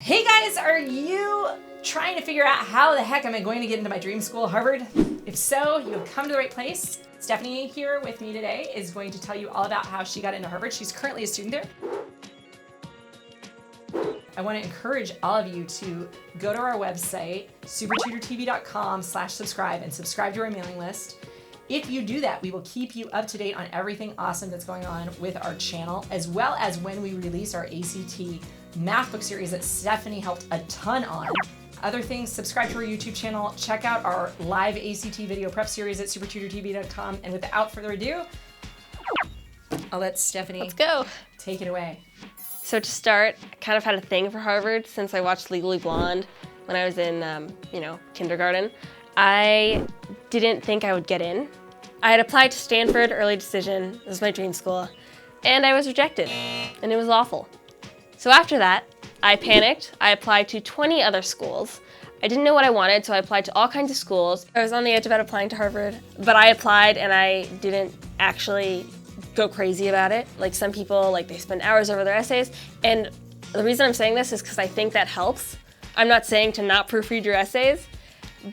Hey guys, are you trying to figure out how the heck am I going to get into my dream school, Harvard? If so, you have come to the right place. Stefani here with me today is going to tell you all about how she got into Harvard. She's currently a student there. I want to encourage all of you to go to our website, SupertutorTV.com/subscribe, and subscribe to our mailing list. If you do that, we will keep you up to date on everything awesome that's going on with our channel, as well as when we release our ACT math book series that Stefani helped a ton on. Other things, subscribe to our YouTube channel, check out our live ACT video prep series at SupertutorTV.com, and without further ado, I'll let Stefani take it away. So to start, I kind of had a thing for Harvard since I watched Legally Blonde when I was in, kindergarten. I didn't think I would get in. I had applied to Stanford, early decision, it was my dream school, and I was rejected, and it was awful. So after that, I panicked. I applied to 20 other schools. I didn't know what I wanted, so I applied to all kinds of schools. I was on the edge about applying to Harvard, but I applied and I didn't actually go crazy about it. Like some people, they spend hours over their essays. And the reason I'm saying this is because I think that helps. I'm not saying to not proofread your essays,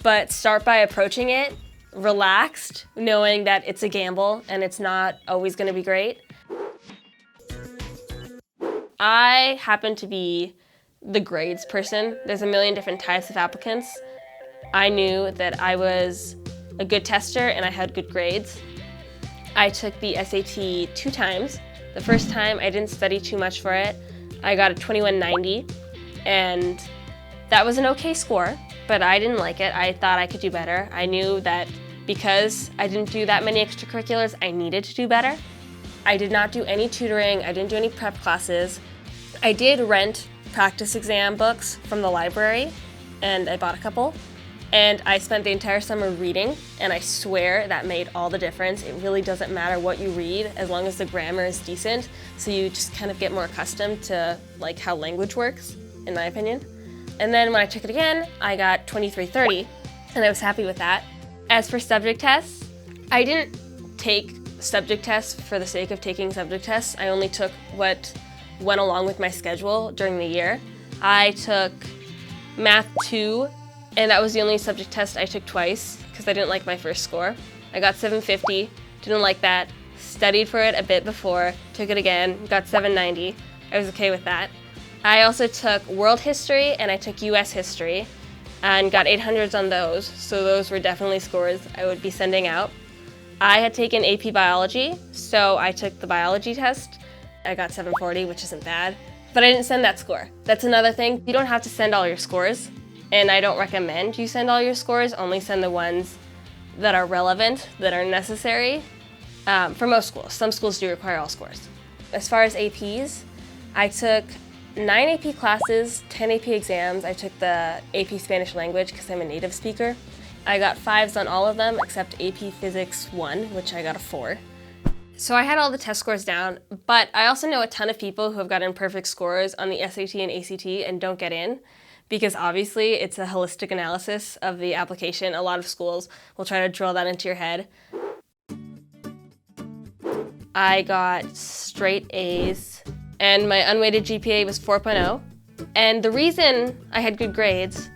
but start by approaching it relaxed, knowing that it's a gamble and it's not always going to be great. I happen to be the grades person. There's a million different types of applicants. I knew that I was a good tester and I had good grades. I took the SAT 2 times. The first time I didn't study too much for it. I got a 2190 and that was an okay score, but I didn't like it. I thought I could do better. I knew that because I didn't do that many extracurriculars, I needed to do better. I did not do any tutoring. I didn't do any prep classes. I did rent practice exam books from the library, and I bought a couple. And I spent the entire summer reading, and I swear that made all the difference. It really doesn't matter what you read as long as the grammar is decent, so you just kind of get more accustomed to how language works, in my opinion. And then when I took it again, I got 2330, and I was happy with that. As for subject tests, I didn't take subject tests for the sake of taking subject tests. I only took what went along with my schedule during the year. I took Math 2, and that was the only subject test I took twice because I didn't like my first score. I got 750, didn't like that, studied for it a bit before, took it again, got 790. I was okay with that. I also took World History and I took US History and got 800s on those, so those were definitely scores I would be sending out. I had taken AP Biology, so I took the biology test. I got 740, which isn't bad, but I didn't send that score. That's another thing. You don't have to send all your scores, and I don't recommend you send all your scores. Only send the ones that are relevant, that are necessary for most schools. Some schools do require all scores. As far as APs, I took 9 AP classes, 10 AP exams. I took the AP Spanish language because I'm a native speaker. I got 5s on all of them except AP Physics 1, which I got a 4. So I had all the test scores down, but I also know a ton of people who have gotten perfect scores on the SAT and ACT and don't get in, because obviously it's a holistic analysis of the application. A lot of schools will try to drill that into your head. I got straight A's, and my unweighted GPA was 4.0. And the reason I had good grades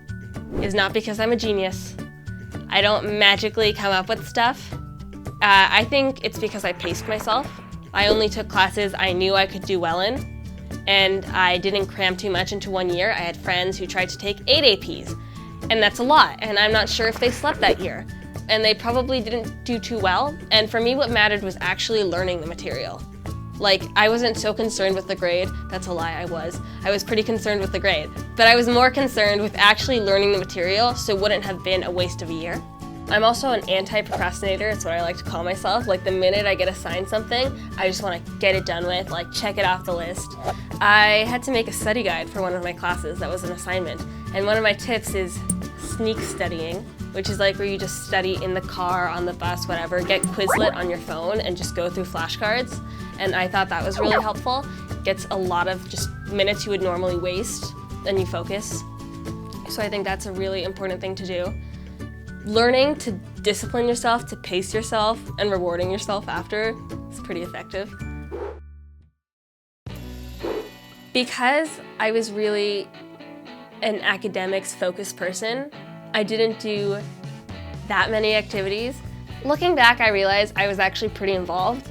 is not because I'm a genius. I don't magically come up with stuff. I think it's because I paced myself. I only took classes I knew I could do well in, and I didn't cram too much into one year. I had friends who tried to take 8 APs, and that's a lot, and I'm not sure if they slept that year. And they probably didn't do too well, and for me what mattered was actually learning the material. I wasn't so concerned with the grade. That's a lie, I was. I was pretty concerned with the grade, but I was more concerned with actually learning the material, so it wouldn't have been a waste of a year. I'm also an anti-procrastinator, it's what I like to call myself. The minute I get assigned something, I just want to get it done with, check it off the list. I had to make a study guide for one of my classes that was an assignment, and one of my tips is sneak studying, which is where you just study in the car, on the bus, whatever, get Quizlet on your phone and just go through flashcards. And I thought that was really helpful. It gets a lot of just minutes you would normally waste, and you focus. So I think that's a really important thing to do. Learning to discipline yourself, to pace yourself, and rewarding yourself after is pretty effective. Because I was really an academics focused person. I didn't do that many activities. Looking back, I realized I was actually pretty involved,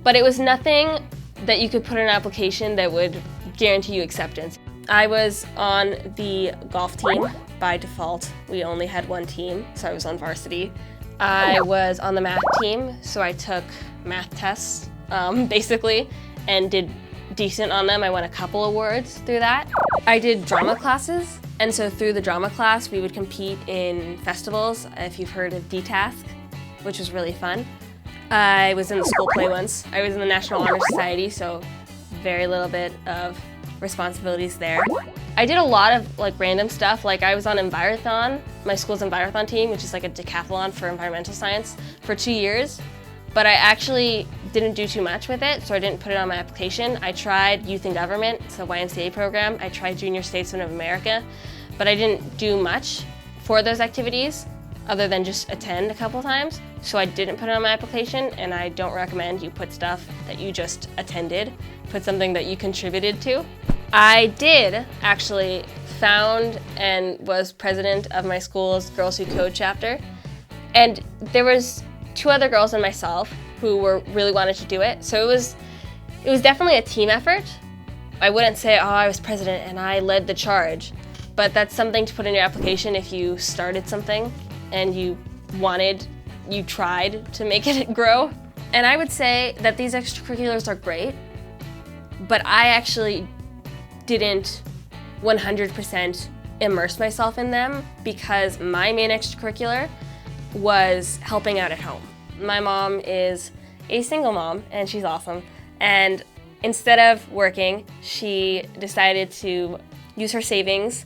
but it was nothing that you could put in an application that would guarantee you acceptance. I was on the golf team by default. We only had one team, so I was on varsity. I was on the math team, so I took math tests, basically, and did decent on them. I won a couple awards through that. I did drama classes, and so through the drama class, we would compete in festivals, if you've heard of D-Task, which was really fun. I was in the school play once. I was in the National Honor Society, so very little bit of responsibilities there. I did a lot of random stuff, I was on Envirothon, my school's Envirothon team, which is a decathlon for environmental science, for 2 years, but I actually didn't do too much with it, so I didn't put it on my application. I tried Youth in Government, it's a YMCA program. I tried Junior Statesman of America, but I didn't do much for those activities other than just attend a couple times, so I didn't put it on my application, and I don't recommend you put stuff that you just attended. Put something that you contributed to. I did actually found and was president of my school's Girls Who Code chapter, and there was 2 other girls and myself who really wanted to do it, so it was definitely a team effort. I wouldn't say, oh, I was president and I led the charge, but that's something to put in your application if you started something and you tried to make it grow. And I would say that these extracurriculars are great, but I actually didn't 100% immerse myself in them because my main extracurricular was helping out at home. My mom is a single mom and she's awesome, and instead of working, she decided to use her savings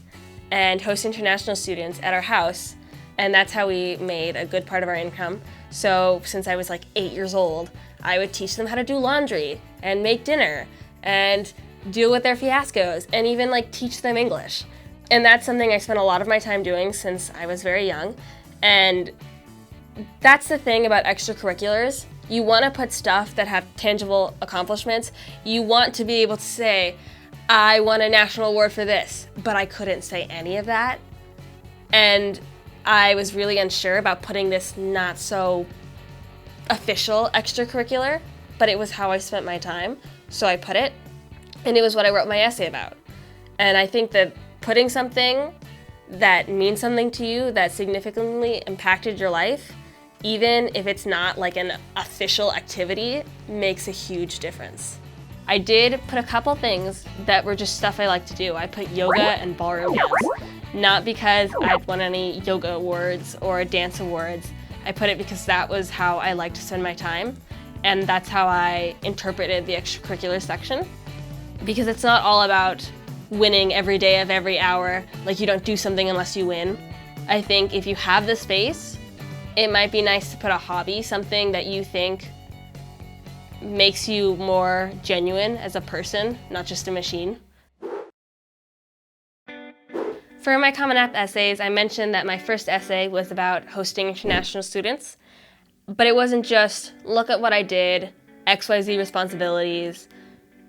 and host international students at our house, and that's how we made a good part of our income. So since I was 8 years old, I would teach them how to do laundry and make dinner and deal with their fiascos and even teach them English. And that's something I spent a lot of my time doing since I was very young. And that's the thing about extracurriculars. You want to put stuff that have tangible accomplishments. You want to be able to say, I won a national award for this, but I couldn't say any of that. And I was really unsure about putting this not so official extracurricular, but it was how I spent my time, so I put it, and it was what I wrote my essay about. And I think that putting something that means something to you, that significantly impacted your life, even if it's not an official activity, makes a huge difference. I did put a couple things that were just stuff I like to do. I put yoga and ballroom dance, not because I'd won any yoga awards or dance awards. I put it because that was how I like to spend my time, and that's how I interpreted the extracurricular section. Because it's not all about winning every day of every hour, you don't do something unless you win. I think if you have the space, it might be nice to put a hobby, something that you think makes you more genuine as a person, not just a machine. For my Common App essays, I mentioned that my first essay was about hosting international students, but it wasn't just look at what I did, XYZ responsibilities,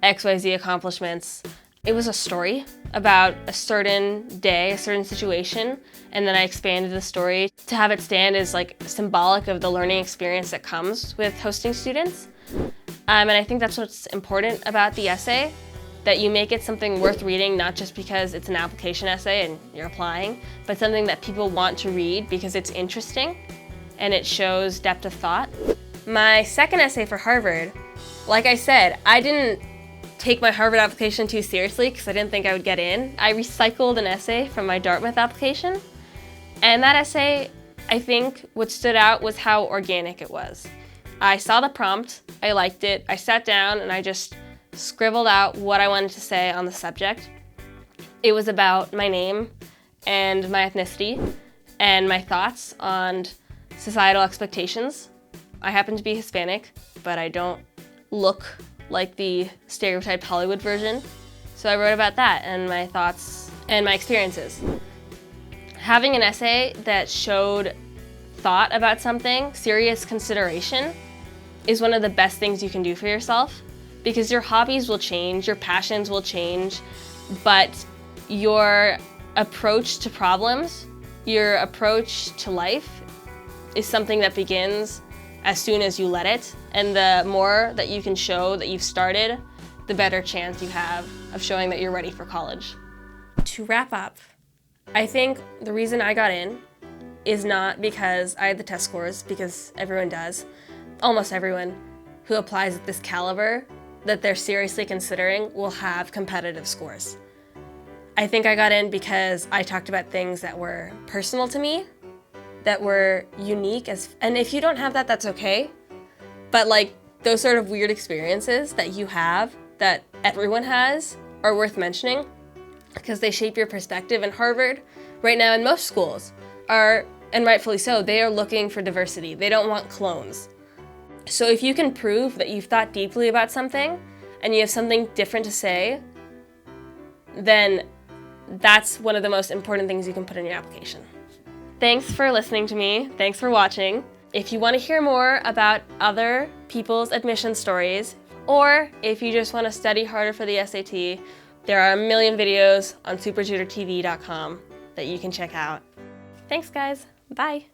XYZ accomplishments. It was a story about a certain day, a certain situation, and then I expanded the story to have it stand as symbolic of the learning experience that comes with hosting students. And I think that's what's important about the essay, that you make it something worth reading, not just because it's an application essay and you're applying, but something that people want to read because it's interesting and it shows depth of thought. My second essay for Harvard, like I said, I didn't take my Harvard application too seriously because I didn't think I would get in. I recycled an essay from my Dartmouth application, and that essay, I think what stood out was how organic it was. I saw the prompt, I liked it, I sat down and I just scribbled out what I wanted to say on the subject. It was about my name and my ethnicity and my thoughts on societal expectations. I happen to be Hispanic, but I don't look like the stereotyped Hollywood version. So I wrote about that and my thoughts and my experiences. Having an essay that showed thought about something, serious consideration, is one of the best things you can do for yourself, because your hobbies will change, your passions will change, but your approach to problems, your approach to life is something that begins as soon as you let it. And the more that you can show that you've started, the better chance you have of showing that you're ready for college. To wrap up, I think the reason I got in is not because I had the test scores, because everyone does. Almost everyone who applies at this caliber that they're seriously considering will have competitive scores. I think I got in because I talked about things that were personal to me, that were unique, and if you don't have that, that's okay. But like those sort of weird experiences that you have, that everyone has, are worth mentioning because they shape your perspective. And Harvard, right now, and most schools are, and rightfully so, they are looking for diversity. They don't want clones. So if you can prove that you've thought deeply about something and you have something different to say, then that's one of the most important things you can put in your application. Thanks for listening to me. Thanks for watching. If you want to hear more about other people's admission stories, or if you just want to study harder for the SAT, there are a million videos on SupertutorTV.com that you can check out. Thanks, guys. Bye.